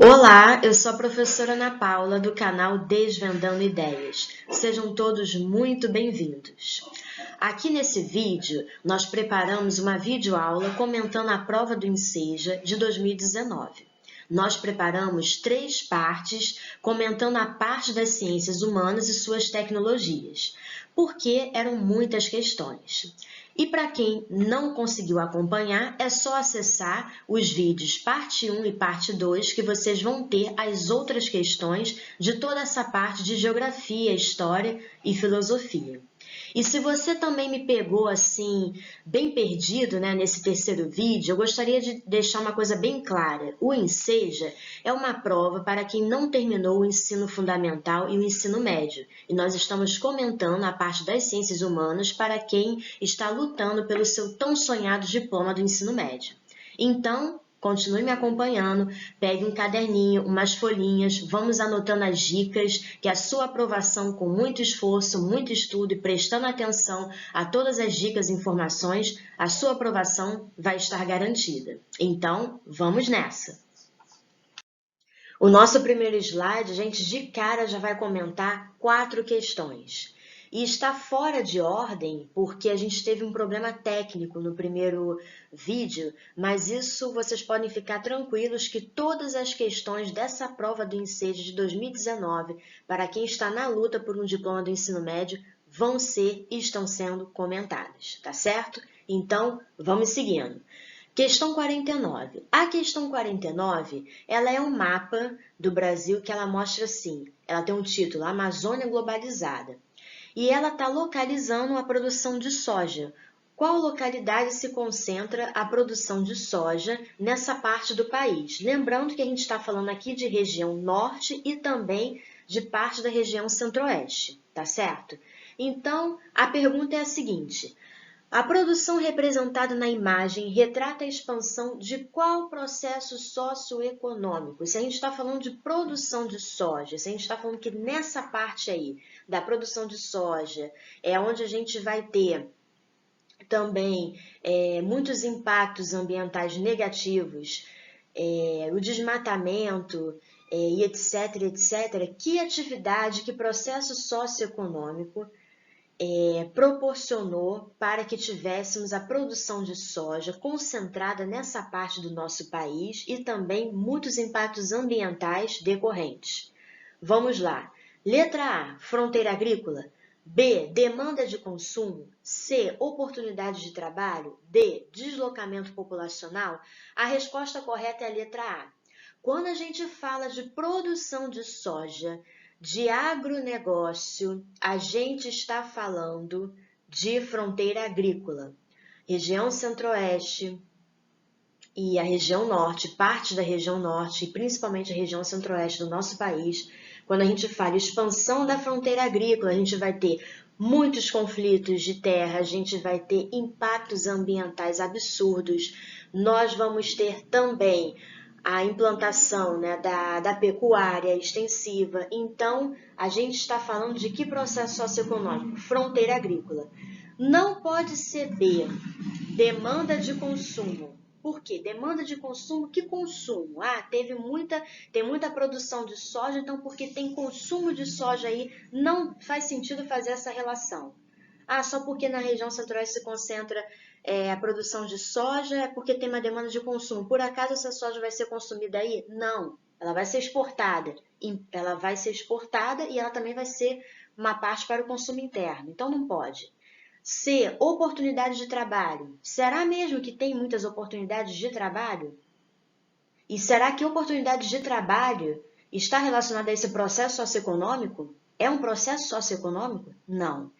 Olá, eu sou a professora Ana Paula do canal Desvendando Ideias. Sejam todos muito bem-vindos. Aqui nesse vídeo, nós preparamos uma videoaula comentando a prova do Enseja de 2019. Nós preparamos 3 partes comentando a parte das ciências humanas e suas tecnologias, porque eram muitas questões. E para quem não conseguiu acompanhar, é só acessar os vídeos parte 1 e parte 2 que vocês vão ter as outras questões de toda essa parte de geografia, história e filosofia. E se você também me pegou assim, bem perdido, né, nesse terceiro vídeo, eu gostaria de deixar uma coisa bem clara. O Enseja é uma prova para quem não terminou o ensino fundamental e o ensino médio. E nós estamos comentando a parte das ciências humanas para quem está lutando pelo seu tão sonhado diploma do ensino médio. Então, continue me acompanhando, pegue um caderninho, umas folhinhas, vamos anotando as dicas, que a sua aprovação com muito esforço, muito estudo e prestando atenção a todas as dicas e informações, a sua aprovação vai estar garantida. Então, vamos nessa! O nosso primeiro slide, a gente de cara já vai comentar 4 questões. E está fora de ordem porque a gente teve um problema técnico no primeiro vídeo, mas isso vocês podem ficar tranquilos que todas as questões dessa prova do Enseja de 2019, para quem está na luta por um diploma do ensino médio, vão ser e estão sendo comentadas, tá certo? Então, vamos seguindo. Questão 49. A questão 49, ela é um mapa do Brasil que ela mostra assim, ela tem um título, Amazônia Globalizada. E ela está localizando a produção de soja. Qual localidade se concentra a produção de soja nessa parte do país? Lembrando que a gente está falando aqui de região norte e também de parte da região centro-oeste, tá certo? Então, a pergunta é a seguinte: a produção representada na imagem retrata a expansão de qual processo socioeconômico? Se a gente está falando de produção de soja, se a gente está falando que nessa parte aí da produção de soja é onde a gente vai ter também muitos impactos ambientais negativos, o desmatamento e etc, etc, que atividade, que processo socioeconômico proporcionou para que tivéssemos a produção de soja concentrada nessa parte do nosso país e também muitos impactos ambientais decorrentes. Vamos lá. Letra A, fronteira agrícola. B, demanda de consumo. C, oportunidade de trabalho. D, deslocamento populacional. A resposta correta é a letra A. Quando a gente fala de produção de soja, de agronegócio, a gente está falando de fronteira agrícola. Região centro-oeste e a região norte, parte da região norte e principalmente a região centro-oeste do nosso país, quando a gente fala expansão da fronteira agrícola, a gente vai ter muitos conflitos de terra, a gente vai ter impactos ambientais absurdos, nós vamos ter também a implantação, né, da pecuária extensiva. Então, a gente está falando de que processo socioeconômico? Fronteira agrícola. Não pode ser B, demanda de consumo. Por quê? Demanda de consumo, que consumo? Ah, tem muita produção de soja, então porque tem consumo de soja aí, não faz sentido fazer essa relação. Ah, só porque na região centro-oeste se concentra a produção de soja, é porque tem uma demanda de consumo. Por acaso essa soja vai ser consumida aí? Não, ela vai ser exportada. Ela vai ser exportada e ela também vai ser uma parte para o consumo interno. Então não pode. C, oportunidade de trabalho. Será mesmo que tem muitas oportunidades de trabalho? E será que oportunidade de trabalho está relacionada a esse processo socioeconômico? É um processo socioeconômico? Não.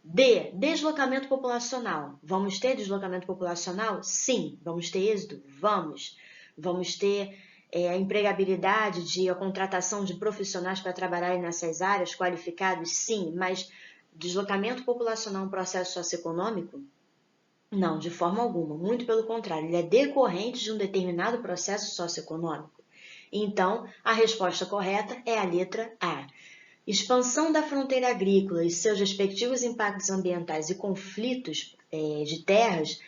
D, deslocamento populacional. Vamos ter deslocamento populacional? Sim. Vamos ter êxodo? Vamos. Vamos ter a empregabilidade de a contratação de profissionais para trabalharem nessas áreas qualificados? Sim. Mas deslocamento populacional é um processo socioeconômico? Não, de forma alguma. Muito pelo contrário, ele é decorrente de um determinado processo socioeconômico. Então, a resposta correta é a letra A. Expansão da fronteira agrícola e seus respectivos impactos ambientais e conflitos de terras,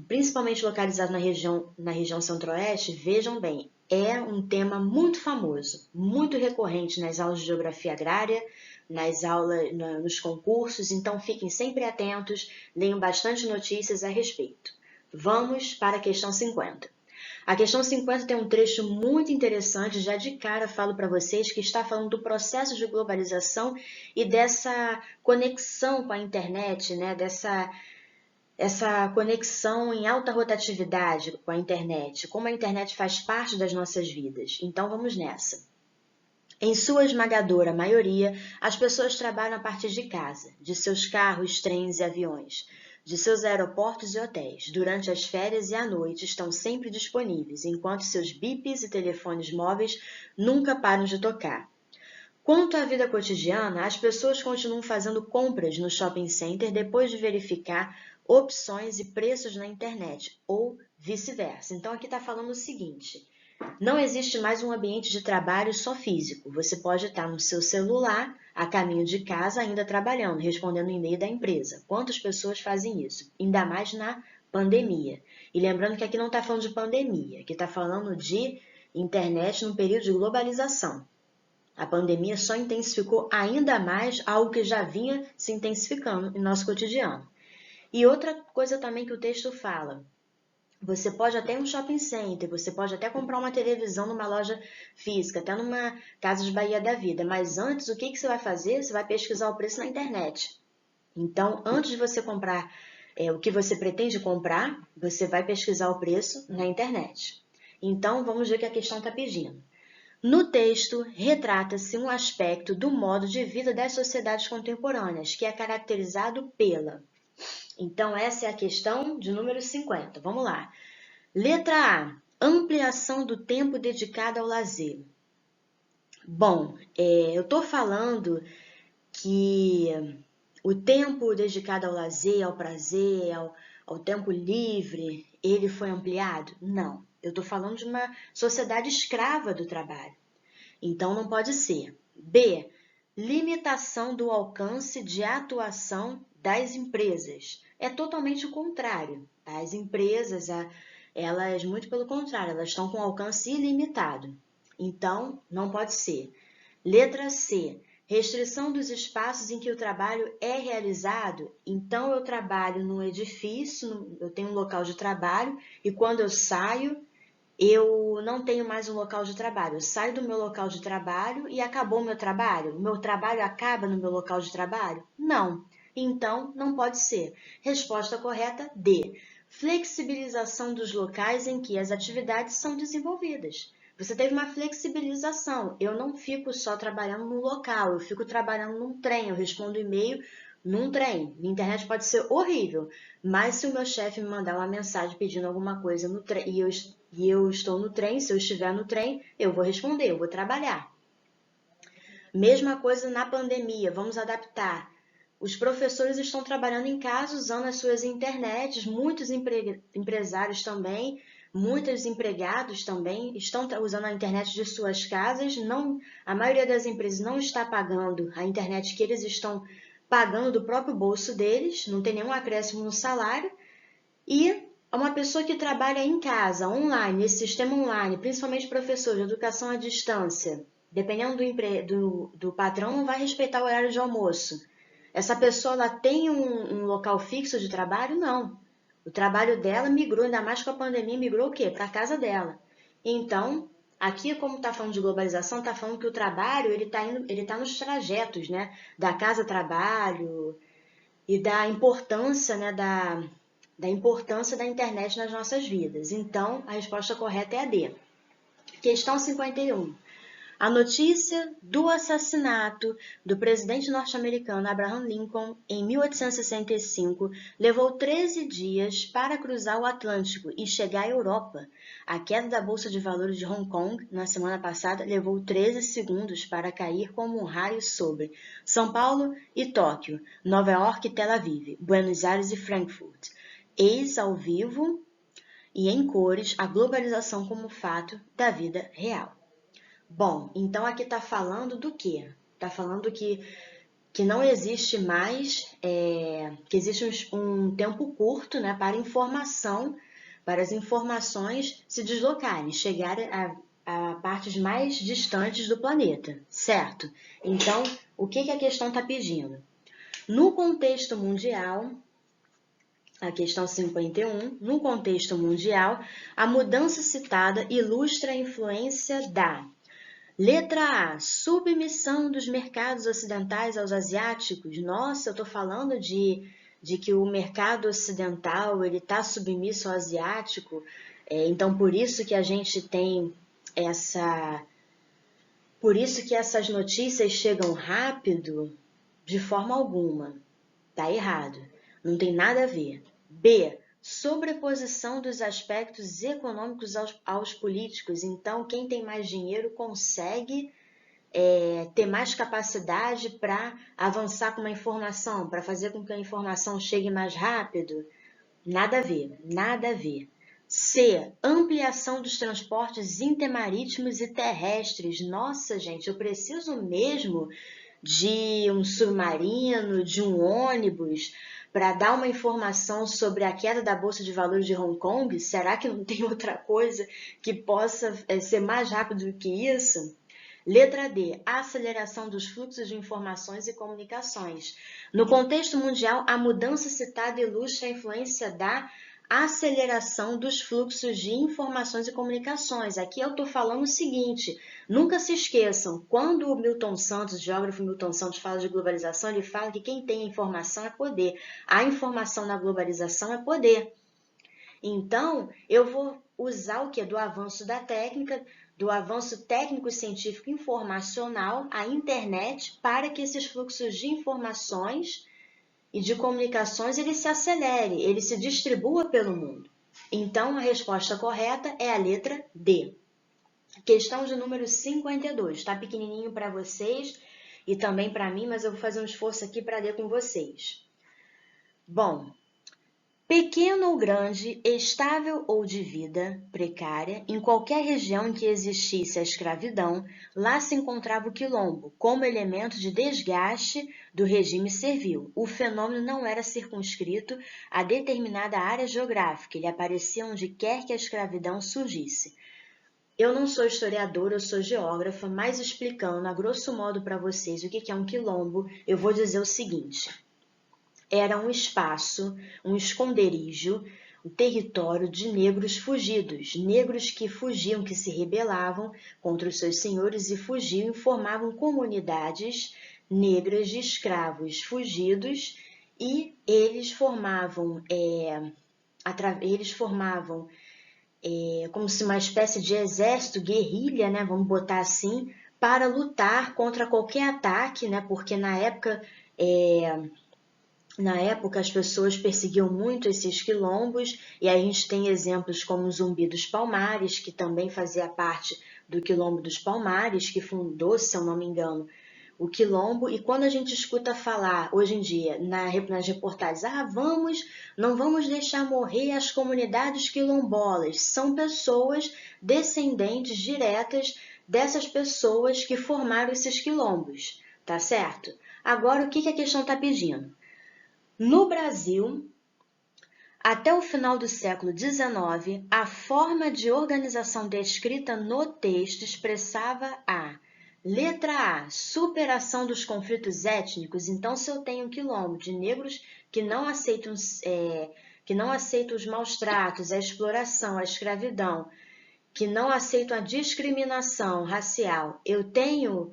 principalmente localizados na região centro-oeste, vejam bem, é um tema muito famoso, muito recorrente nas aulas de geografia agrária, nas aulas, nos concursos, então fiquem sempre atentos, leiam bastante notícias a respeito. Vamos para a questão 50. A questão 50 tem um trecho muito interessante, já de cara falo para vocês que está falando do processo de globalização e dessa conexão com a internet, né? Essa conexão em alta rotatividade com a internet, como a internet faz parte das nossas vidas. Então vamos nessa. Em sua esmagadora maioria, as pessoas trabalham a partir de casa, de seus carros, trens e aviões, de seus aeroportos e hotéis. Durante as férias e à noite estão sempre disponíveis, enquanto seus bips e telefones móveis nunca param de tocar. Quanto à vida cotidiana, as pessoas continuam fazendo compras no shopping center depois de verificar opções e preços na internet, ou vice-versa. Então aqui está falando o seguinte: não existe mais um ambiente de trabalho só físico. Você pode estar no seu celular, a caminho de casa, ainda trabalhando, respondendo o e-mail da empresa. Quantas pessoas fazem isso? Ainda mais na pandemia. E lembrando que aqui não está falando de pandemia, aqui está falando de internet num período de globalização. A pandemia só intensificou ainda mais algo que já vinha se intensificando em nosso cotidiano. E outra coisa também que o texto fala: você pode até ir em um shopping center, você pode até comprar uma televisão numa loja física, até numa casa de Bahia da vida, mas antes o que você vai fazer? Você vai pesquisar o preço na internet. Então, antes de você comprar o que você pretende comprar, você vai pesquisar o preço na internet. Então, vamos ver o que a questão está pedindo. No texto, retrata-se um aspecto do modo de vida das sociedades contemporâneas, que é caracterizado pela... Então, essa é a questão de número 50. Vamos lá. Letra A. Ampliação do tempo dedicado ao lazer. Bom, eu estou falando que o tempo dedicado ao lazer, ao prazer, ao tempo livre, ele foi ampliado? Não. Eu estou falando de uma sociedade escrava do trabalho. Então, não pode ser. B. Limitação do alcance de atuação das empresas. É totalmente o contrário. As empresas, elas, muito pelo contrário, elas estão com alcance ilimitado. Então, não pode ser. Letra C. Restrição dos espaços em que o trabalho é realizado. Então, eu trabalho num edifício, eu tenho um local de trabalho, e quando eu saio, eu não tenho mais um local de trabalho. Eu saio do meu local de trabalho e acabou o meu trabalho? O meu trabalho acaba no meu local de trabalho? Não. Então, não pode ser. Resposta correta, D. Flexibilização dos locais em que as atividades são desenvolvidas. Você teve uma flexibilização. Eu não fico só trabalhando num local, eu fico trabalhando num trem, eu respondo e-mail num trem. Minha internet pode ser horrível, mas se o meu chefe me mandar uma mensagem pedindo alguma coisa no trem e eu estou no trem, se eu estiver no trem, eu vou responder, eu vou trabalhar. Mesma coisa na pandemia, vamos adaptar. Os professores estão trabalhando em casa usando as suas internets, muitos empresários também, muitos empregados também estão usando a internet de suas casas. A maioria das empresas não está pagando a internet que eles estão pagando do próprio bolso deles, não tem nenhum acréscimo no salário. E uma pessoa que trabalha em casa, online, nesse sistema online, principalmente professor de educação à distância, dependendo do patrão, não vai respeitar o horário de almoço. Essa pessoa ela tem um local fixo de trabalho? Não. O trabalho dela migrou, ainda mais com a pandemia, migrou o quê? Para a casa dela. Então, aqui, como está falando de globalização, está falando que o trabalho ele tá nos trajetos, né? Da casa-trabalho e da importância, né? Da importância da internet nas nossas vidas. Então, a resposta correta é a D. Questão 51. A notícia do assassinato do presidente norte-americano Abraham Lincoln em 1865 levou 13 dias para cruzar o Atlântico e chegar à Europa. A queda da Bolsa de Valores de Hong Kong na semana passada levou 13 segundos para cair como um raio sobre São Paulo e Tóquio, Nova York e Tel Aviv, Buenos Aires e Frankfurt. Eis ao vivo e em cores a globalização como fato da vida real. Bom, então aqui está falando do quê? Está falando que não existe mais, que existe um tempo curto, né, para informação, para as informações se deslocarem, chegarem a partes mais distantes do planeta, certo? Então, o que a questão está pedindo? No contexto mundial, a questão 51, no contexto mundial, a mudança citada ilustra a influência da letra A, submissão dos mercados ocidentais aos asiáticos. Nossa, eu estou falando de que o mercado ocidental está submisso ao asiático, então por isso que a gente tem por isso que essas notícias chegam rápido? De forma alguma. Tá errado. Não tem nada a ver. B, sobreposição dos aspectos econômicos aos políticos. Então, quem tem mais dinheiro consegue ter mais capacidade para avançar com uma informação, para fazer com que a informação chegue mais rápido. Nada a ver, nada a ver. C, ampliação dos transportes intermarítimos e terrestres. Nossa, gente, eu preciso mesmo de um submarino, de um ônibus, para dar uma informação sobre a queda da Bolsa de Valores de Hong Kong? Será que não tem outra coisa que possa ser mais rápido do que isso? Letra D, aceleração dos fluxos de informações e comunicações. No contexto mundial, a mudança citada ilustra a influência da aceleração dos fluxos de informações e comunicações. Aqui eu estou falando o seguinte, nunca se esqueçam, quando o Milton Santos, o geógrafo Milton Santos, fala de globalização, ele fala que quem tem a informação é poder. A informação na globalização é poder. Então, eu vou usar o que? Do avanço da técnica, do avanço técnico-científico informacional, a internet, para que esses fluxos de informações e de comunicações ele se acelere, ele se distribua pelo mundo. Então, a resposta correta é a letra D. Questão de número 52. Está pequenininho para vocês e também para mim, mas eu vou fazer um esforço aqui para ler com vocês. Bom, pequeno ou grande, estável ou de vida precária, em qualquer região em que existisse a escravidão, lá se encontrava o quilombo, como elemento de desgaste do regime servil. O fenômeno não era circunscrito a determinada área geográfica, ele aparecia onde quer que a escravidão surgisse. Eu não sou historiadora, eu sou geógrafa, mas explicando a grosso modo para vocês o que é um quilombo, eu vou dizer o seguinte. Era um espaço, um esconderijo, um território de negros fugidos, negros que fugiam, que se rebelavam contra os seus senhores e fugiam e formavam comunidades negras de escravos fugidos e eles formavam como se uma espécie de exército, guerrilha, né, vamos botar assim, para lutar contra qualquer ataque, né, porque na época as pessoas perseguiam muito esses quilombos, e aí a gente tem exemplos como o Zumbi dos Palmares, que também fazia parte do Quilombo dos Palmares, que fundou, se eu não me engano, o quilombo. E quando a gente escuta falar, hoje em dia, nas reportagens, não vamos deixar morrer as comunidades quilombolas, são pessoas descendentes diretas dessas pessoas que formaram esses quilombos, tá certo? Agora, o que a questão está pedindo? No Brasil, até o final do século XIX, a forma de organização descrita no texto expressava a letra A, superação dos conflitos étnicos. Então, se eu tenho um quilombo de negros que não aceitam os maus tratos, a exploração, a escravidão, que não aceitam a discriminação racial, eu tenho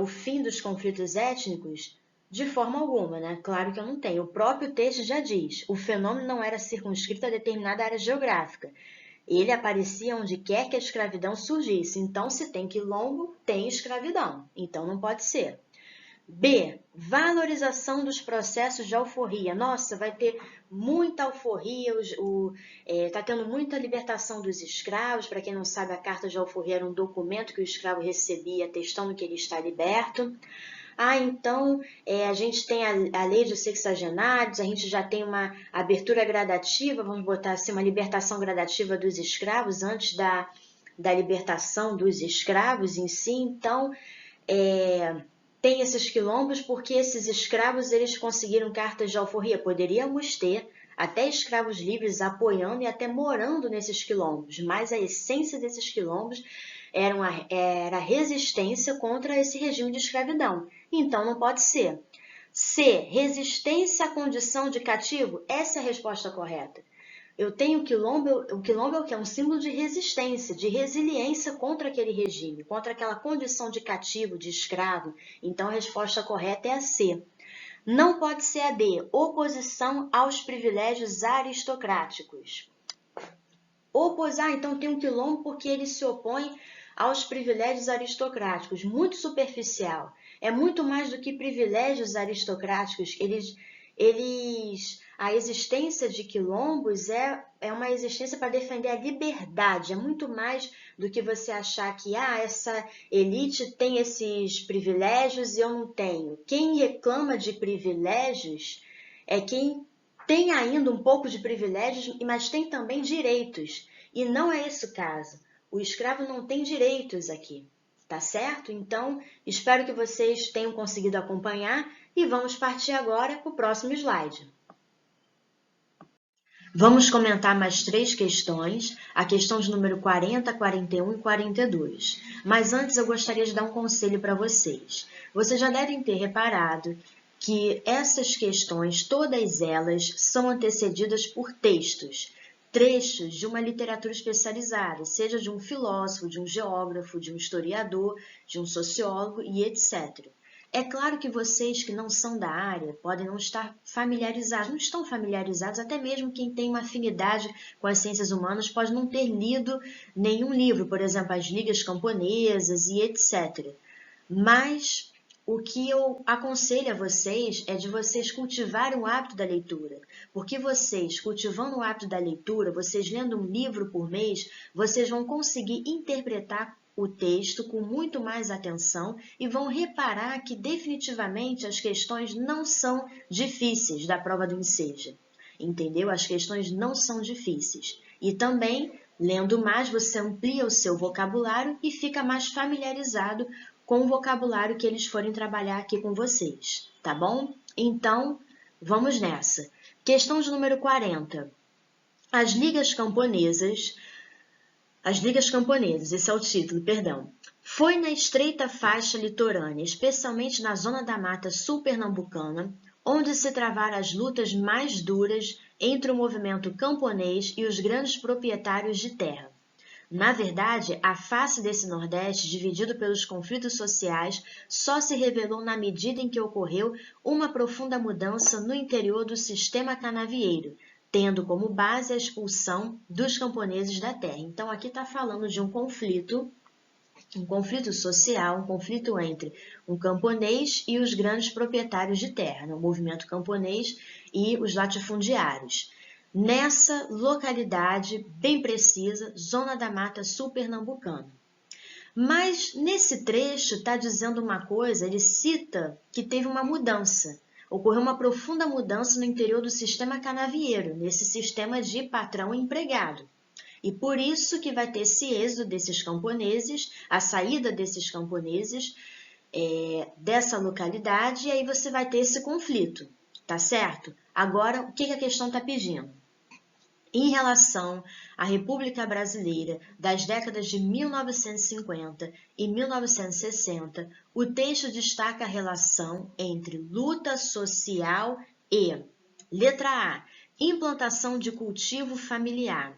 o fim dos conflitos étnicos? De forma alguma, né? Claro que eu não tenho. O próprio texto já diz, o fenômeno não era circunscrito a determinada área geográfica. Ele aparecia onde quer que a escravidão surgisse. Então, se tem quilombo, tem escravidão. Então, não pode ser. B, valorização dos processos de alforria. Nossa, vai ter muita alforria, está tendo muita libertação dos escravos. Para quem não sabe, a carta de alforria era um documento que o escravo recebia atestando que ele está liberto. Então, a gente tem a lei dos sexagenários, a gente já tem uma abertura gradativa, vamos botar assim, uma libertação gradativa dos escravos antes da libertação dos escravos em si. Então, tem esses quilombos porque esses escravos eles conseguiram cartas de alforria. Poderíamos ter até escravos livres apoiando e até morando nesses quilombos, mas a essência desses quilombos era resistência contra esse regime de escravidão. Então, não pode ser. C, resistência à condição de cativo? Essa é a resposta correta. Eu tenho o quilombo é o que? É um símbolo de resistência, de resiliência contra aquele regime, contra aquela condição de cativo, de escravo. Então, a resposta correta é a C. Não pode ser a D, oposição aos privilégios aristocráticos. Então tem um quilombo porque ele se opõe aos privilégios aristocráticos. Muito superficial. É muito mais do que privilégios aristocráticos. A existência de quilombos é uma existência para defender a liberdade. É muito mais do que você achar que essa elite tem esses privilégios e eu não tenho. Quem reclama de privilégios é quem tem ainda um pouco de privilégios, mas tem também direitos. E não é esse o caso. O escravo não tem direitos aqui, tá certo? Então, espero que vocês tenham conseguido acompanhar e vamos partir agora para o próximo slide. Vamos comentar mais 3 questões, a questão de número 40, 41 e 42. Mas antes eu gostaria de dar um conselho para vocês. Vocês já devem ter reparado que essas questões, todas elas, são antecedidas por textos, trechos de uma literatura especializada, seja de um filósofo, de um geógrafo, de um historiador, de um sociólogo e etc. É claro que vocês que não são da área podem não estar familiarizados, não estão familiarizados, até mesmo quem tem uma afinidade com as ciências humanas pode não ter lido nenhum livro, por exemplo, as ligas camponesas e etc. Mas o que eu aconselho a vocês é de vocês cultivarem o hábito da leitura, porque vocês, cultivando o hábito da leitura, vocês lendo um livro por mês, vocês vão conseguir interpretar o texto com muito mais atenção e vão reparar que definitivamente as questões não são difíceis da prova do Enseja, entendeu? As questões não são difíceis. E também, lendo mais, você amplia o seu vocabulário e fica mais familiarizado com o vocabulário que eles forem trabalhar aqui com vocês, tá bom? Então, vamos nessa. Questão de número 40. As ligas camponesas, esse é o título, perdão. Foi na estreita faixa litorânea, especialmente na zona da mata sul-pernambucana, onde se travaram as lutas mais duras entre o movimento camponês e os grandes proprietários de terra. Na verdade, a face desse Nordeste, dividido pelos conflitos sociais, só se revelou na medida em que ocorreu uma profunda mudança no interior do sistema canavieiro, tendo como base a expulsão dos camponeses da terra. Então, aqui está falando de um conflito social, um conflito entre um camponês e os grandes proprietários de terra, o movimento camponês e os latifundiários. Nessa localidade bem precisa, Zona da Mata Sul-Pernambucana. Mas nesse trecho está dizendo uma coisa, ele cita que teve uma mudança. Ocorreu uma profunda mudança no interior do sistema canavieiro, nesse sistema de patrão e empregado. E por isso que vai ter esse êxodo desses camponeses, a saída desses camponeses dessa localidade, e aí você vai ter esse conflito, tá certo? Agora, o que a questão está pedindo? Em relação à República Brasileira das décadas de 1950 e 1960, o texto destaca a relação entre luta social e, letra A, implantação de cultivo familiar.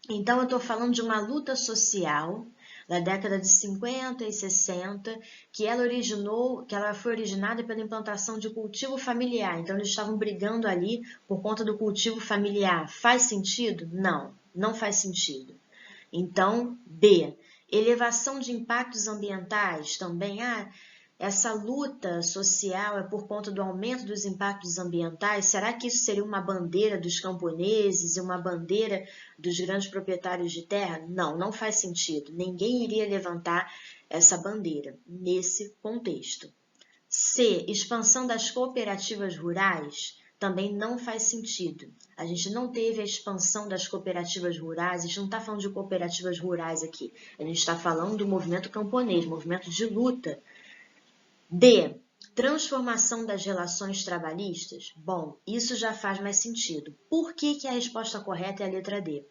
Então, eu estou falando de uma luta social da década de 50 e 60, que ela foi originada pela implantação de cultivo familiar. Então, eles estavam brigando ali por conta do cultivo familiar. Faz sentido? Não, não faz sentido. Então, B, elevação de impactos ambientais também. Essa luta social é por conta do aumento dos impactos ambientais? Será que isso seria uma bandeira dos camponeses e uma bandeira dos grandes proprietários de terra? Não, não faz sentido. Ninguém iria levantar essa bandeira nesse contexto. C, expansão das cooperativas rurais? Também não faz sentido. A gente não teve a expansão das cooperativas rurais, a gente não está falando de cooperativas rurais aqui. A gente está falando do movimento camponês, movimento de luta. D, transformação das relações trabalhistas? Bom, isso já faz mais sentido. Por que a resposta correta é a letra D?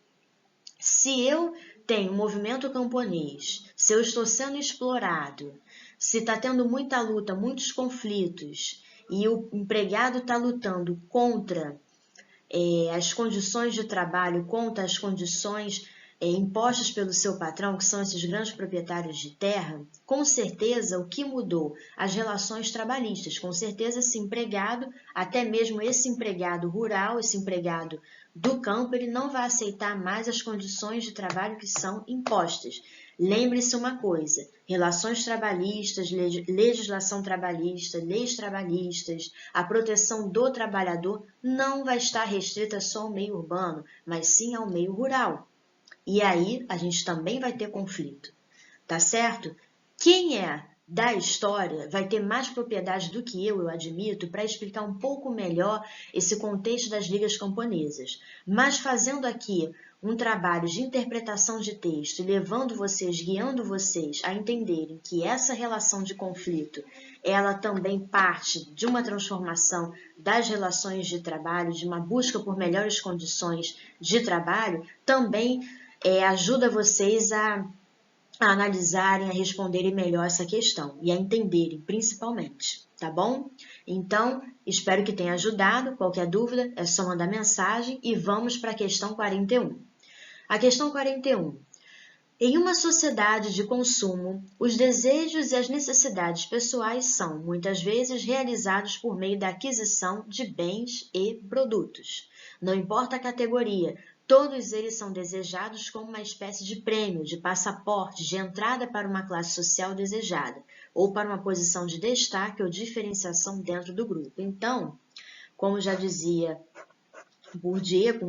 Se eu tenho um movimento camponês, se eu estou sendo explorado, se está tendo muita luta, muitos conflitos, e o empregado está lutando contra as condições de trabalho, contra as condições impostas pelo seu patrão, que são esses grandes proprietários de terra, com certeza o que mudou? As relações trabalhistas. Com certeza esse empregado, até mesmo esse empregado rural, esse empregado do campo, ele não vai aceitar mais as condições de trabalho que são impostas. Lembre-se uma coisa, relações trabalhistas, legislação trabalhista, leis trabalhistas, a proteção do trabalhador não vai estar restrita só ao meio urbano, mas sim ao meio rural. E aí a gente também vai ter conflito, tá certo? Quem é da história vai ter mais propriedade do que eu admito, para explicar um pouco melhor esse contexto das ligas camponesas. Mas fazendo aqui um trabalho de interpretação de texto, levando vocês, guiando vocês a entenderem que essa relação de conflito, ela também parte de uma transformação das relações de trabalho, de uma busca por melhores condições de trabalho, também ajuda vocês a analisarem, a responderem melhor essa questão e a entenderem, principalmente, tá bom? Então, espero que tenha ajudado. Qualquer dúvida é só mandar mensagem e vamos para a questão 41. A questão 41. Em uma sociedade de consumo, os desejos e as necessidades pessoais são, muitas vezes, realizados por meio da aquisição de bens e produtos. Não importa a categoria, todos eles são desejados como uma espécie de prêmio, de passaporte, de entrada para uma classe social desejada, ou para uma posição de destaque ou diferenciação dentro do grupo. Então, como já dizia Bourdieu,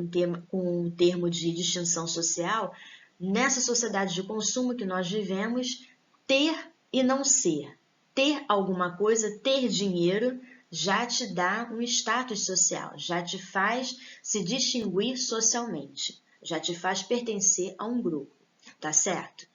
com um termo de distinção social, nessa sociedade de consumo que nós vivemos, ter e não ser. Ter alguma coisa, ter dinheiro, já te dá um status social, já te faz se distinguir socialmente, já te faz pertencer a um grupo, tá certo?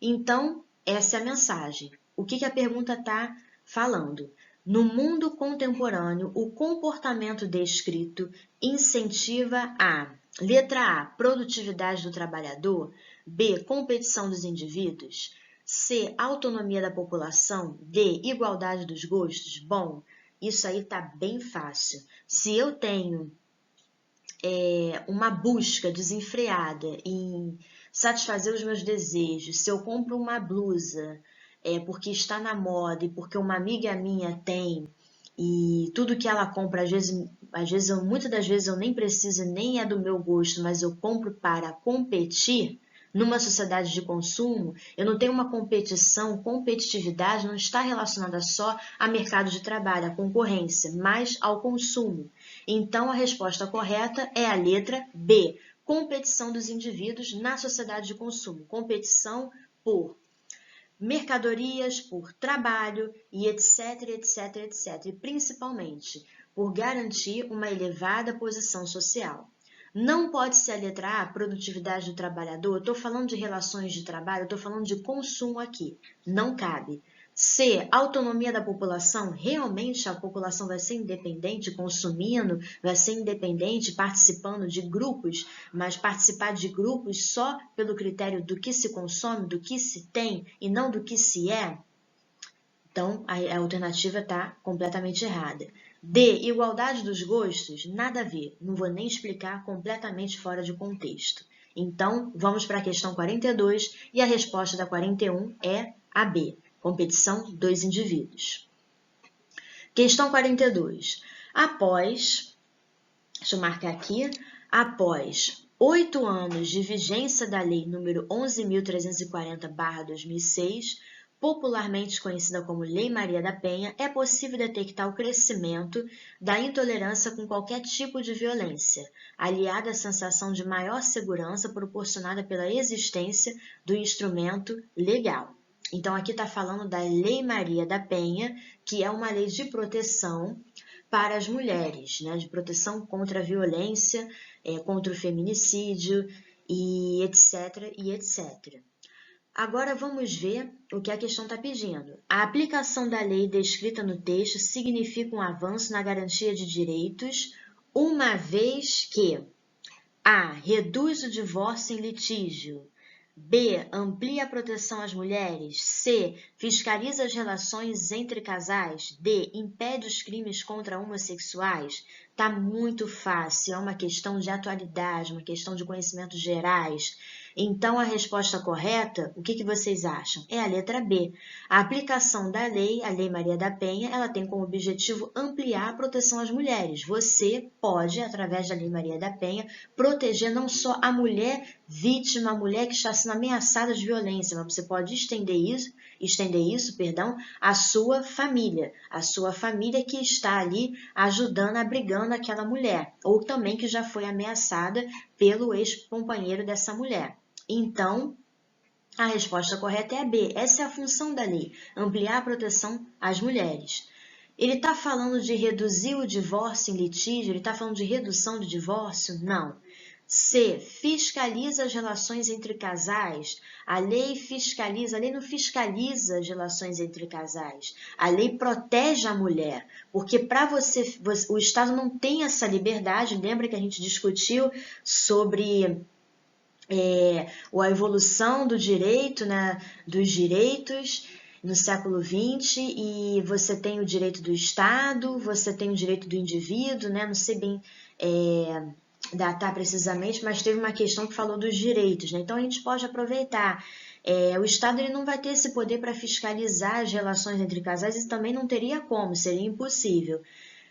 Então, essa é a mensagem. O que a pergunta está falando? No mundo contemporâneo, o comportamento descrito incentiva a, letra A, produtividade do trabalhador, B, competição dos indivíduos, C, autonomia da população, D, igualdade dos gostos. Bom, isso aí está bem fácil. Se eu tenho uma busca desenfreada em satisfazer os meus desejos, se eu compro uma blusa porque está na moda e porque uma amiga minha tem, e tudo que ela compra, muitas das vezes eu nem preciso, nem é do meu gosto, mas eu compro para competir. Numa sociedade de consumo, eu não tenho uma competitividade não está relacionada só a mercado de trabalho, a concorrência, mas ao consumo. Então, a resposta correta é a letra B, competição dos indivíduos na sociedade de consumo, competição por mercadorias, por trabalho e etc, etc, etc, e principalmente por garantir uma elevada posição social. Não pode ser a letra A, produtividade do trabalhador, eu estou falando de relações de trabalho, eu estou falando de consumo aqui, não cabe. C, autonomia da população, realmente a população vai ser independente consumindo, vai ser independente participando de grupos, mas participar de grupos só pelo critério do que se consome, do que se tem e não do que se é? Então, a alternativa está completamente errada. D, igualdade dos gostos, nada a ver, não vou nem explicar, completamente fora de contexto. Então, vamos para a questão 42 e a resposta da 41 é a B, competição dos indivíduos. Questão 42. Deixa eu marcar aqui, após 8 anos de vigência da Lei nº 11.340/2006, popularmente conhecida como Lei Maria da Penha, é possível detectar o crescimento da intolerância com qualquer tipo de violência, aliada à sensação de maior segurança proporcionada pela existência do instrumento legal. Então, aqui está falando da Lei Maria da Penha, que é uma lei de proteção para as mulheres, né? De proteção contra a violência, contra o feminicídio, e etc, e etc. Agora vamos ver o que a questão está pedindo. A aplicação da lei descrita no texto significa um avanço na garantia de direitos, uma vez que A. Reduz o divórcio em litígio. B. Amplia a proteção às mulheres. C. Fiscaliza as relações entre casais. D. Impede os crimes contra homossexuais. Tá muito fácil, é uma questão de atualidade, uma questão de conhecimentos gerais. Então, a resposta correta, o que vocês acham? É a letra B. A aplicação da lei, a Lei Maria da Penha, ela tem como objetivo ampliar a proteção às mulheres. Você pode, através da Lei Maria da Penha, proteger não só a mulher vítima, a mulher que está sendo ameaçada de violência, mas você pode estender isso, à sua família que está ali ajudando, abrigando aquela mulher, ou também que já foi ameaçada pelo ex-companheiro dessa mulher. Então, a resposta correta é a B. Essa é a função da lei, ampliar a proteção às mulheres. Ele está falando de reduzir o divórcio em litígio? Ele está falando de redução do divórcio? Não. C. Fiscaliza as relações entre casais. A lei não fiscaliza as relações entre casais. A lei protege a mulher, porque o Estado não tem essa liberdade. Lembra que a gente discutiu sobre a evolução do direito, né, dos direitos no século XX, e você tem o direito do Estado, você tem o direito do indivíduo, né, não sei bem datar precisamente, mas teve uma questão que falou dos direitos, né? Então a gente pode aproveitar. O Estado ele não vai ter esse poder para fiscalizar as relações entre casais e também não teria como, seria impossível.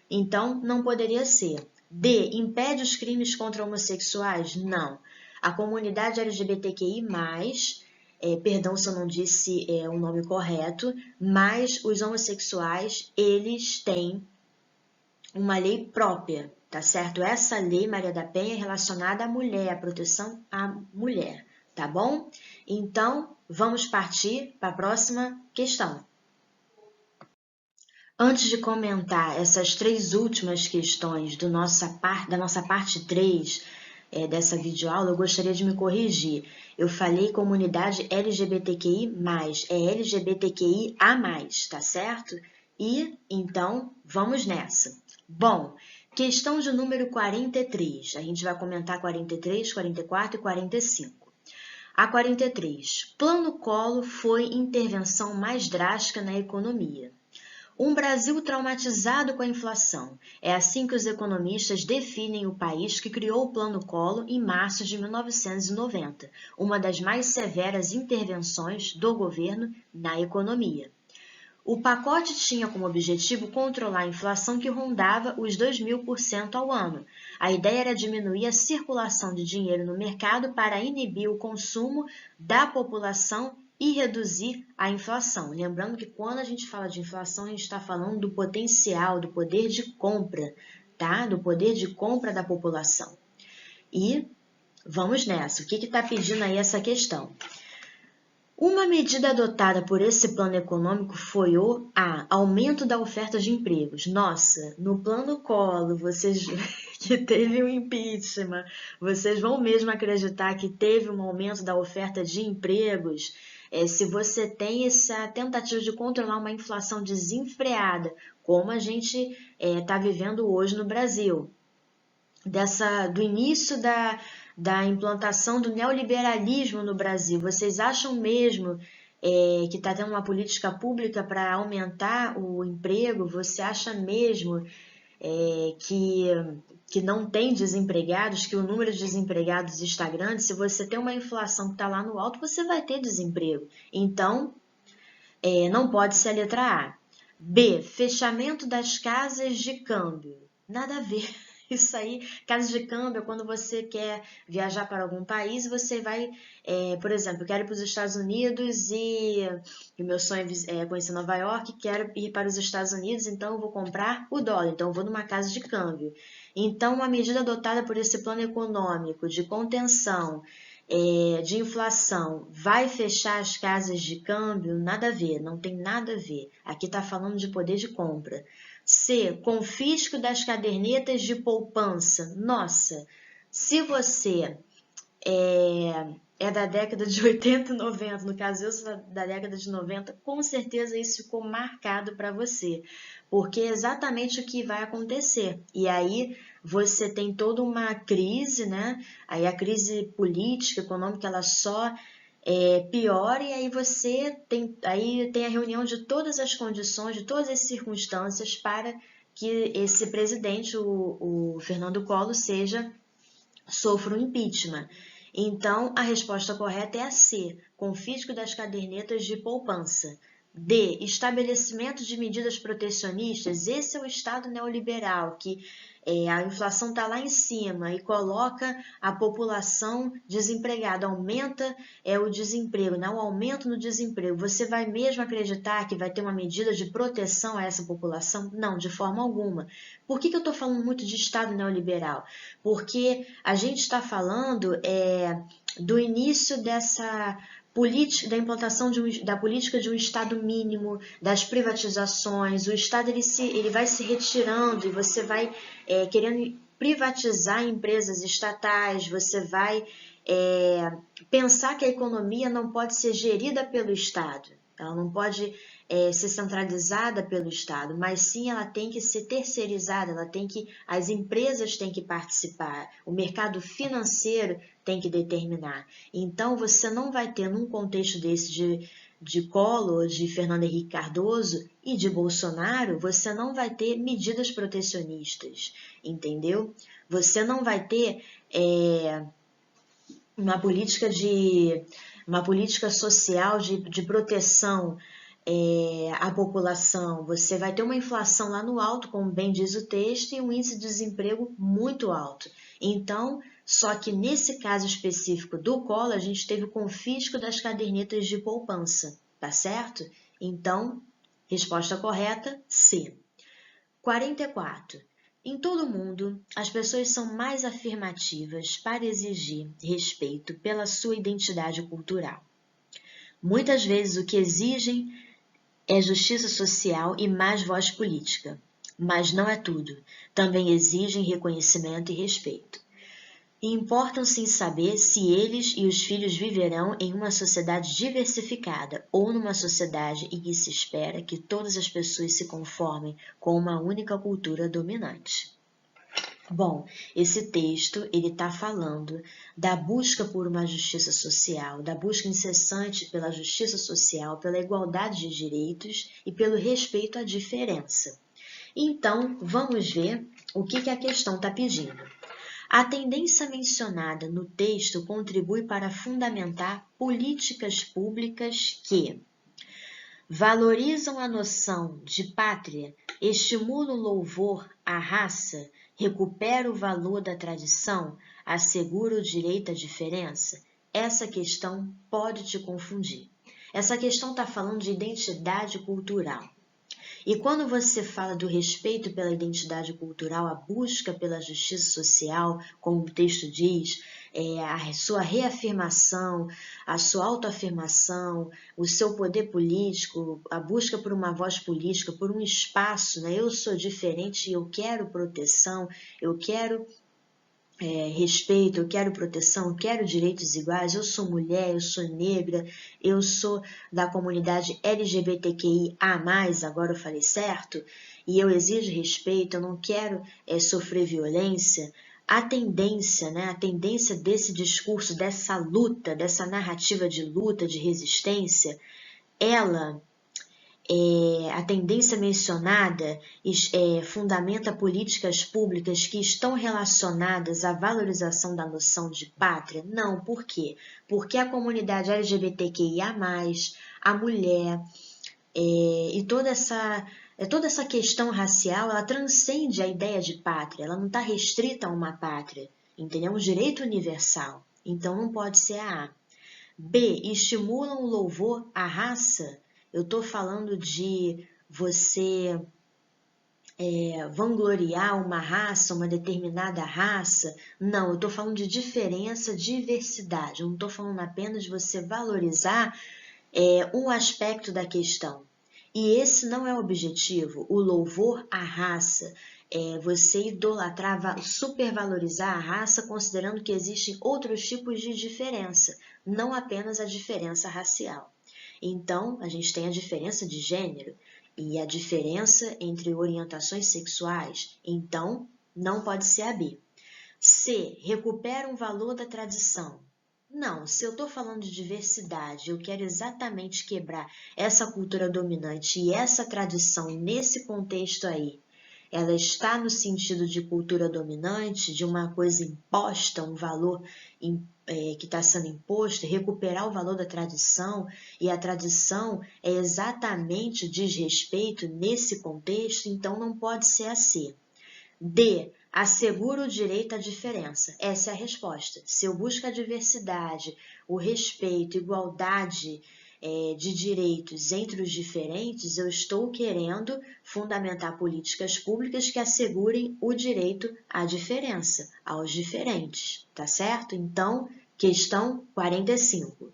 Então não poderia ser. D. Impede os crimes contra homossexuais? Não. A comunidade LGBTQI+, perdão se eu não disse o nome correto, mas os homossexuais, eles têm uma lei própria, tá certo? Essa lei Maria da Penha é relacionada à mulher, à proteção à mulher, tá bom? Então, vamos partir para a próxima questão. Antes de comentar essas três últimas questões da nossa parte 3, dessa videoaula, eu gostaria de me corrigir. Eu falei comunidade LGBTQI+, é LGBTQIA+, tá certo? E, então, vamos nessa. Bom, questão de número 43. A gente vai comentar 43, 44 e 45. A 43. Plano Collor foi intervenção mais drástica na economia. Um Brasil traumatizado com a inflação. É assim que os economistas definem o país que criou o Plano Collor em março de 1990, uma das mais severas intervenções do governo na economia. O pacote tinha como objetivo controlar a inflação que rondava os 2.000% ao ano. A ideia era diminuir a circulação de dinheiro no mercado para inibir o consumo da população e reduzir a inflação. Lembrando que quando a gente fala de inflação, a gente está falando do potencial, do poder de compra, tá? Do poder de compra da população. E vamos nessa. O que está pedindo aí essa questão? Uma medida adotada por esse plano econômico foi o aumento da oferta de empregos. Nossa, no plano Collor, vocês que teve um impeachment, vocês vão mesmo acreditar que teve um aumento da oferta de empregos? Se você tem essa tentativa de controlar uma inflação desenfreada, como a gente está vivendo hoje no Brasil, do início da implantação do neoliberalismo no Brasil, vocês acham mesmo que está tendo uma política pública para aumentar o emprego? Você acha mesmo que não tem desempregados, que o número de desempregados está grande? Se você tem uma inflação que está lá no alto, você vai ter desemprego. Então, não pode ser a letra A. B. Fechamento das casas de câmbio. Nada a ver. Isso aí, casa de câmbio é quando você quer viajar para algum país e você vai, por exemplo, eu quero ir para os Estados Unidos e meu sonho é conhecer Nova York, quero ir para os Estados Unidos, então eu vou comprar o dólar, então eu vou numa casa de câmbio. Então, uma medida adotada por esse plano econômico de contenção, de inflação, vai fechar as casas de câmbio? Nada a ver, não tem nada a ver. Aqui está falando de poder de compra. C. Confisco das cadernetas de poupança. Nossa, se você é da década de 80 e 90, no caso eu sou da década de 90, com certeza isso ficou marcado para você, porque é exatamente o que vai acontecer. E aí você tem toda uma crise, né? Aí a crise política, econômica, ela só piora, e aí você tem a reunião de todas as condições, de todas as circunstâncias para que esse presidente, o Fernando Collor, sofra um impeachment. Então, a resposta correta é a C, confisco das cadernetas de poupança. D, estabelecimento de medidas protecionistas. Esse é o Estado neoliberal, que a inflação está lá em cima e coloca a população desempregada, aumenta o desemprego, né? O aumento no desemprego. Você vai mesmo acreditar que vai ter uma medida de proteção a essa população? Não, de forma alguma. Por que eu estou falando muito de Estado neoliberal? Porque a gente está falando do início dessa política, da implantação da política de um Estado mínimo, das privatizações. O Estado ele vai se retirando e você vai querendo privatizar empresas estatais, você vai pensar que a economia não pode ser gerida pelo Estado, ela não pode ser centralizada pelo Estado, mas sim ela tem que ser terceirizada, as empresas têm que participar, o mercado financeiro tem que determinar. Então, você não vai ter, num contexto desse de Collor, de Fernando Henrique Cardoso e de Bolsonaro, você não vai ter medidas protecionistas, entendeu? Você não vai ter uma política social de proteção à população. Você vai ter uma inflação lá no alto, como bem diz o texto, e um índice de desemprego muito alto. Então, só que nesse caso específico do Collor, a gente teve o confisco das cadernetas de poupança, tá certo? Então, resposta correta, C. 44. Em todo o mundo, as pessoas são mais afirmativas para exigir respeito pela sua identidade cultural. Muitas vezes o que exigem é justiça social e mais voz política, mas não é tudo. Também exigem reconhecimento e respeito. E importam-se em saber se eles e os filhos viverão em uma sociedade diversificada ou numa sociedade em que se espera que todas as pessoas se conformem com uma única cultura dominante. Bom, esse texto ele está falando da busca por uma justiça social, da busca incessante pela justiça social, pela igualdade de direitos e pelo respeito à diferença. Então, vamos ver o que a questão está pedindo. A tendência mencionada no texto contribui para fundamentar políticas públicas que valorizam a noção de pátria, estimulam o louvor à raça, recupera o valor da tradição, assegura o direito à diferença. Essa questão pode te confundir. Essa questão está falando de identidade cultural. E quando você fala do respeito pela identidade cultural, a busca pela justiça social, como o texto diz, a sua reafirmação, a sua autoafirmação, o seu poder político, a busca por uma voz política, por um espaço, né? Eu sou diferente e eu quero proteção, eu quero respeito, eu quero proteção, eu quero direitos iguais, eu sou mulher, eu sou negra, eu sou da comunidade LGBTQIA+, agora eu falei certo, e eu exijo respeito, eu não quero sofrer violência. A tendência, né, a tendência desse discurso, dessa luta, dessa narrativa de luta, de resistência, a tendência mencionada fundamenta políticas públicas que estão relacionadas à valorização da noção de pátria? Não, por quê? Porque a comunidade LGBTQIA+, a mulher e toda essa questão racial, ela transcende a ideia de pátria, ela não está restrita a uma pátria, entendeu? É um direito universal, então não pode ser a A. B, estimulam o louvor à raça. Eu estou falando de você vangloriar uma raça, uma determinada raça. Não, eu estou falando de diferença, diversidade. Eu não estou falando apenas de você valorizar um aspecto da questão. E esse não é o objetivo. O louvor à raça você idolatrar, supervalorizar a raça, considerando que existem outros tipos de diferença, não apenas a diferença racial. Então, a gente tem a diferença de gênero e a diferença entre orientações sexuais. Então, Não pode ser a B. C, recupera um valor da tradição. Não, se eu estou falando de diversidade, eu quero exatamente quebrar essa cultura dominante e essa tradição nesse contexto aí. Ela está no sentido de cultura dominante, de uma coisa imposta, um valor que está sendo imposto, recuperar o valor da tradição, e a tradição é exatamente o desrespeito nesse contexto, então não pode ser a C. D, assegura o direito à diferença. Essa é a resposta. Se eu busco a diversidade, o respeito, igualdade de direitos entre os diferentes, eu estou querendo fundamentar políticas públicas que assegurem o direito à diferença, aos diferentes, tá certo? Então, questão 45.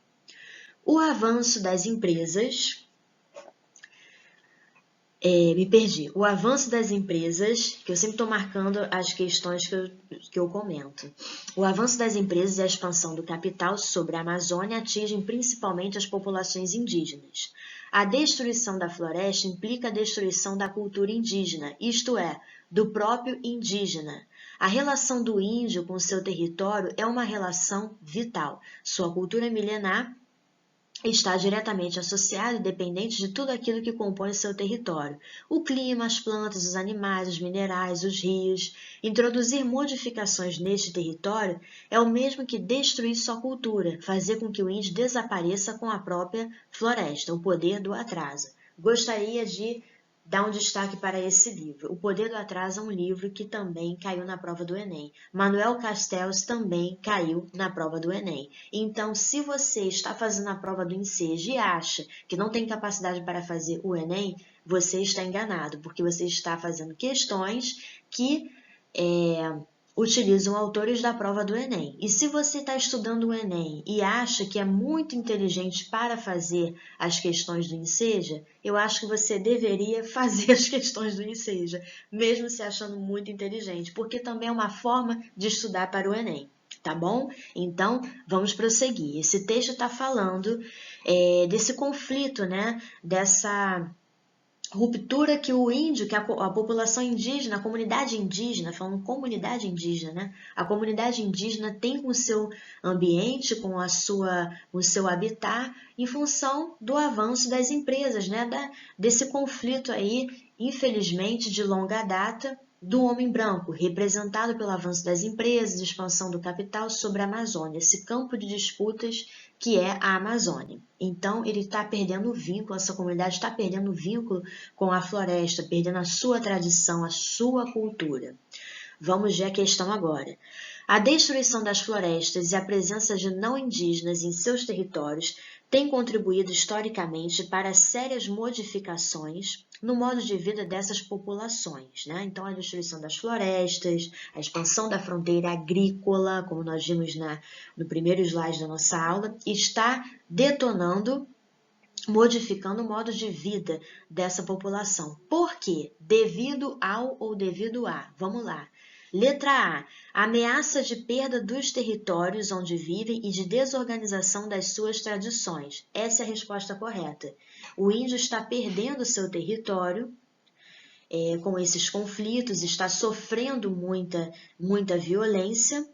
O avanço das empresas... me perdi. O avanço das empresas, que eu sempre estou marcando as questões que eu comento. O avanço das empresas e a expansão do capital sobre a Amazônia atingem principalmente as populações indígenas. A destruição da floresta implica a destruição da cultura indígena, isto é, do próprio indígena. A relação do índio com seu território é uma relação vital. Sua cultura milenar está diretamente associado e dependente de tudo aquilo que compõe seu território. O clima, as plantas, os animais, os minerais, os rios. Introduzir modificações neste território é o mesmo que destruir sua cultura, fazer com que o índio desapareça com a própria floresta, o poder do atraso. Gostaria de dar um destaque para esse livro. O Poder do Atraso é um livro que também caiu na prova do Enem. Manuel Castells também caiu na prova do Enem. Então, se você está fazendo a prova do INSEJ e acha que não tem capacidade para fazer o Enem, você está enganado, porque você está fazendo questões que utilizam autores da prova do Enem. E se você está estudando o Enem e acha que é muito inteligente para fazer as questões do INSEJA, eu acho que você deveria fazer as questões do INSEJA, mesmo se achando muito inteligente, porque também é uma forma de estudar para o Enem. Tá bom? Então, vamos prosseguir. Esse texto está falando desse conflito, né? Dessa ruptura que o índio, que a população indígena, a comunidade indígena, falando comunidade indígena, né? A comunidade indígena tem com o seu ambiente, com o seu habitat, em função do avanço das empresas, né? Desse conflito aí, infelizmente, de longa data, do homem branco, representado pelo avanço das empresas, expansão do capital sobre a Amazônia, esse campo de disputas que é a Amazônia. Então, ele está perdendo o vínculo, essa comunidade está perdendo o vínculo com a floresta, perdendo a sua tradição, a sua cultura. Vamos ver a questão agora. A destruição das florestas e a presença de não indígenas em seus territórios tem contribuído historicamente para sérias modificações no modo de vida dessas populações, né? Então, a destruição das florestas, a expansão da fronteira agrícola, como nós vimos no primeiro slide da nossa aula, está detonando, modificando o modo de vida dessa população. Por quê? Devido ao ou devido a? Vamos lá. Letra A. Ameaça de perda dos territórios onde vivem e de desorganização das suas tradições. Essa é a resposta correta. O índio está perdendo seu território com esses conflitos, está sofrendo muita violência.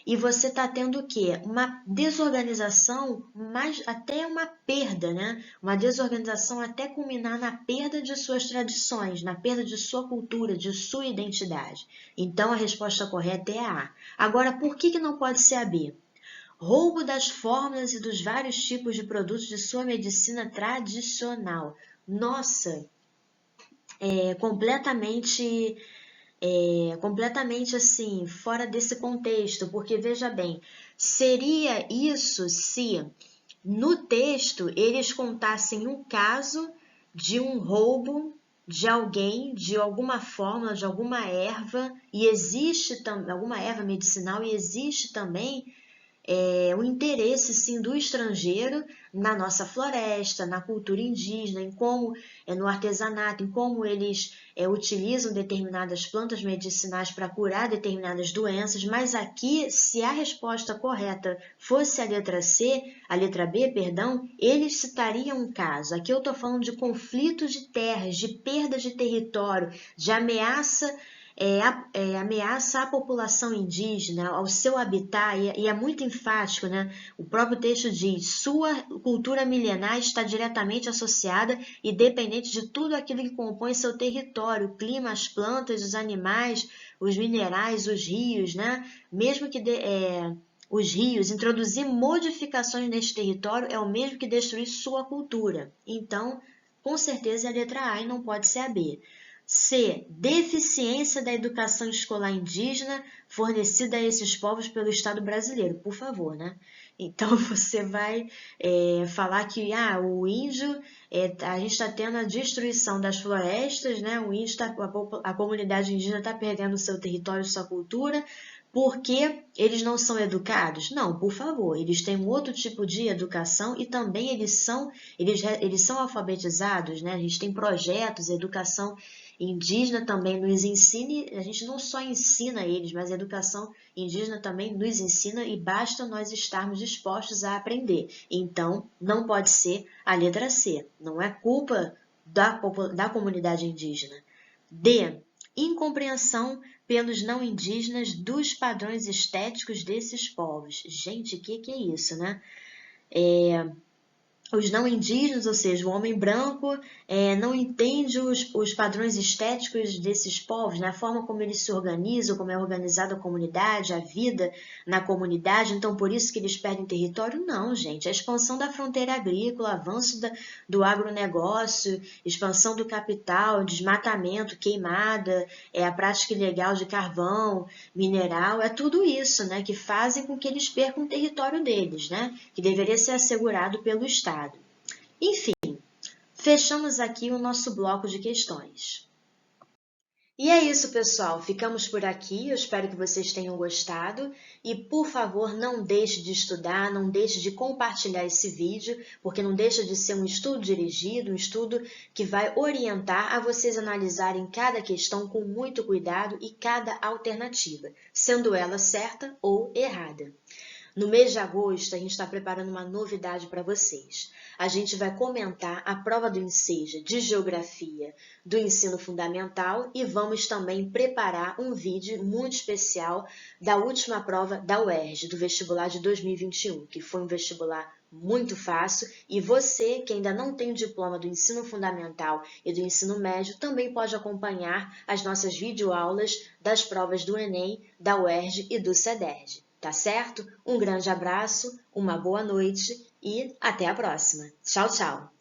E você está tendo o quê? Uma desorganização, mas até uma perda, né? Uma desorganização até culminar na perda de suas tradições, na perda de sua cultura, de sua identidade. Então, a resposta correta é a A. Agora, por que não pode ser a B? Roubo das fórmulas e dos vários tipos de produtos de sua medicina tradicional. Nossa, completamente assim, fora desse contexto, porque veja bem, seria isso se no texto eles contassem um caso de um roubo de alguém, de alguma fórmula, de alguma erva, e existe também alguma erva medicinal, e existe também o interesse, sim, do estrangeiro na nossa floresta, na cultura indígena, em como, no artesanato, em como eles utilizam determinadas plantas medicinais para curar determinadas doenças, mas aqui, se a resposta correta fosse a letra B, perdão, eles citariam um caso. Aqui eu estou falando de conflito de terras, de perda de território, de ameaça ameaça à população indígena, ao seu habitat, e é muito enfático, né? O próprio texto diz: sua cultura milenar está diretamente associada e dependente de tudo aquilo que compõe seu território, o clima, as plantas, os animais, os minerais, os rios, né? Mesmo que os rios, introduzir modificações neste território é o mesmo que destruir sua cultura. Então, com certeza é a letra A e não pode ser a B. C. Deficiência da educação escolar indígena fornecida a esses povos pelo Estado brasileiro. Por favor, né? Então, você vai falar que o índio, a gente está tendo a destruição das florestas, né? O índio a comunidade indígena está perdendo o seu território, sua cultura, porque eles não são educados? Não, por favor, eles têm um outro tipo de educação e também eles são alfabetizados, né? A gente tem projetos, educação indígena também nos ensina, a gente não só ensina eles, mas a educação indígena também nos ensina e basta nós estarmos dispostos a aprender. Então, não pode ser a letra C, não é culpa da comunidade indígena. D. Incompreensão pelos não indígenas dos padrões estéticos desses povos. Gente, o que é isso, né? Os não indígenas, ou seja, o homem branco, não entende os padrões estéticos desses povos, né? A forma como eles se organizam, como é organizada a comunidade, a vida na comunidade, então por isso que eles perdem território? Não, gente. A expansão da fronteira agrícola, avanço do agronegócio, expansão do capital, desmatamento, queimada, a prática ilegal de carvão, mineral, é tudo isso, né? Que fazem com que eles percam o território deles, né? Que deveria ser assegurado pelo Estado. Enfim, fechamos aqui o nosso bloco de questões. E é isso, pessoal. Ficamos por aqui. Eu espero que vocês tenham gostado. E, por favor, não deixe de estudar, não deixe de compartilhar esse vídeo, porque não deixa de ser um estudo dirigido, um estudo que vai orientar a vocês analisarem cada questão com muito cuidado e cada alternativa, sendo ela certa ou errada. No mês de agosto, a gente está preparando uma novidade para vocês. A gente vai comentar a prova do Enseja de Geografia do Ensino Fundamental e vamos também preparar um vídeo muito especial da última prova da UERJ, do vestibular de 2021, que foi um vestibular muito fácil e você, que ainda não tem o diploma do Ensino Fundamental e do Ensino Médio, também pode acompanhar as nossas videoaulas das provas do Enem, da UERJ e do CEDERJ. Tá certo? Um grande abraço, uma boa noite e até a próxima. Tchau, tchau!